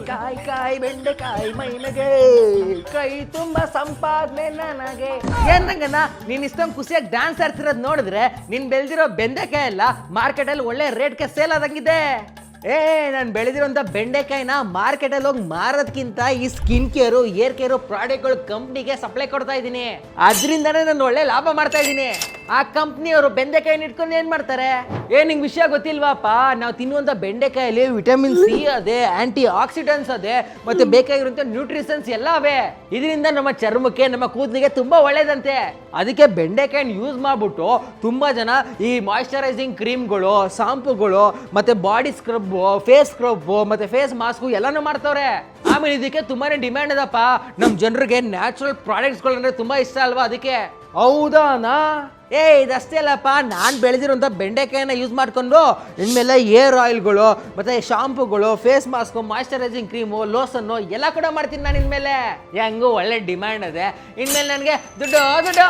ಕಾಯಿ ಕಾಯಿ ಬೆಂಡೆಕಾಯಿ ಮೈನಗೆ ಕೈ ತುಂಬಾ ಸಂಪಾದನೆ ನನಗೆ. ಏನ್ ರಂಗಣ್ಣ ನೀನ್ ಇಷ್ಟೊಂದು ಖುಷಿಯಾಗಿ ಡ್ಯಾನ್ಸ್ ಆಡ್ತಿರೋದ್ ನೋಡಿದ್ರೆ ನೀನ್ ಬೆಳೆದಿರೋ ಬೆಂಡೆಕಾಯಿ ಎಲ್ಲ ಮಾರ್ಕೆಟಲ್ಲಿ ಒಳ್ಳೆ ರೇಟ್ಗೆ ಸೇಲ್ ಆದಂಗಿದೆ. ನಾನು ಬೆಳೆದಿರೋಂಥ ಬೆಂಡೆಕಾಯಿನ ಮಾರ್ಕೆಟಲ್ಲಿ ಹೋಗಿ ಮಾರೋದಕ್ಕಿಂತ ಈ ಸ್ಕಿನ್ ಕೇರು ಏರ್ ಕೇರು ಪ್ರಾಡಕ್ಟ್ಗಳು ಕಂಪ್ನಿಗೆ ಸಪ್ಲೈ ಕೊಡ್ತಾ ಇದ್ದೀನಿ. ಅದರಿಂದನೇ ನಾನು ಒಳ್ಳೆ ಲಾಭ ಮಾಡ್ತಾ ಇದ್ದೀನಿ. ಆ ಕಂಪ್ನಿಯವರು ಬೆಂಡೆಕಾಯಿನ ಇಟ್ಕೊಂಡು ಏನ್ ಮಾಡ್ತಾರೆ? ನಿಂಗೆ ವಿಷಯ ಗೊತ್ತಿಲ್ವಾಪ, ನಾವು ತಿನ್ನುವಂಥ ಬೆಂಡೆಕಾಯಲ್ಲಿ ವಿಟಮಿನ್ ಸಿ ಅದೇ, ಆಂಟಿ ಆಕ್ಸಿಡೆಂಟ್ಸ್ ಅದೇ, ಮತ್ತೆ ಬೇಕಾಗಿರುವಂಥ ನ್ಯೂಟ್ರಿಷನ್ಸ್ ಎಲ್ಲ ಅವೆ. ಇದರಿಂದ ನಮ್ಮ ಚರ್ಮಕ್ಕೆ ನಮ್ಮ ಕೂದಲಿಗೆ ತುಂಬಾ ಒಳ್ಳೇದಂತೆ. ಅದಕ್ಕೆ ಬೆಂಡೆಕಾಯಿನ ಯೂಸ್ ಮಾಡ್ಬಿಟ್ಟು ತುಂಬಾ ಜನ ಈ ಮಾಯಿಶ್ಚರೈಸಿಂಗ್ ಕ್ರೀಮ್ಗಳು, ಶಾಂಪುಗಳು, ಮತ್ತೆ ಬಾಡಿ ಸ್ಕ್ರಬ್, ಫೇಸ್ ಸ್ಕ್ರಬ್ ಮತ್ತೆ ಫೇಸ್ ಮಾಸ್ಕ್ ಎಲ್ಲಾನು ಮಾಡ್ತವ್ರೆ. ಆಮೇಲೆ ಇದಕ್ಕೆ ತುಂಬಾನೇ ಡಿಮ್ಯಾಂಡ್ ಅದಪ್ಪ. ನಮ್ ಜನರಿಗೆ ನ್ಯಾಚುರಲ್ ಪ್ರಾಡಕ್ಟ್ಸ್ಗಳು ಅಂದ್ರೆ ತುಂಬಾ ಇಷ್ಟ ಅಲ್ವಾ, ಅದಕ್ಕೆ. ಹೌದಾನಾ? ಇದಷ್ಟೇ ಅಲ್ಲಪ್ಪ, ನಾನು ಬೆಳೆದಿರೋಂಥ ಬೆಂಡೆಕಾಯಿನ ಯೂಸ್ ಮಾಡ್ಕೊಂಡು ಇನ್ಮೇಲೆ ಏರ್ ಆಯಿಲ್ಗಳು ಮತ್ತೆ ಶಾಂಪುಗಳು, ಫೇಸ್ ಮಾಸ್ಕ್, ಮಾಯಿಶ್ಚರೈಸಿಂಗ್ ಕ್ರೀಮು, ಲೋಸನ್ನು ಎಲ್ಲ ಕೂಡ ಮಾಡ್ತೀನಿ ನಾನು ಇನ್ಮೇಲೆ. ಹೆಂಗೂ ಒಳ್ಳೆ ಡಿಮ್ಯಾಂಡ್ ಇದೆ. ಇನ್ಮೇಲೆ ನನಗೆ ದುಡ್ಡು ದುಡ್ಡು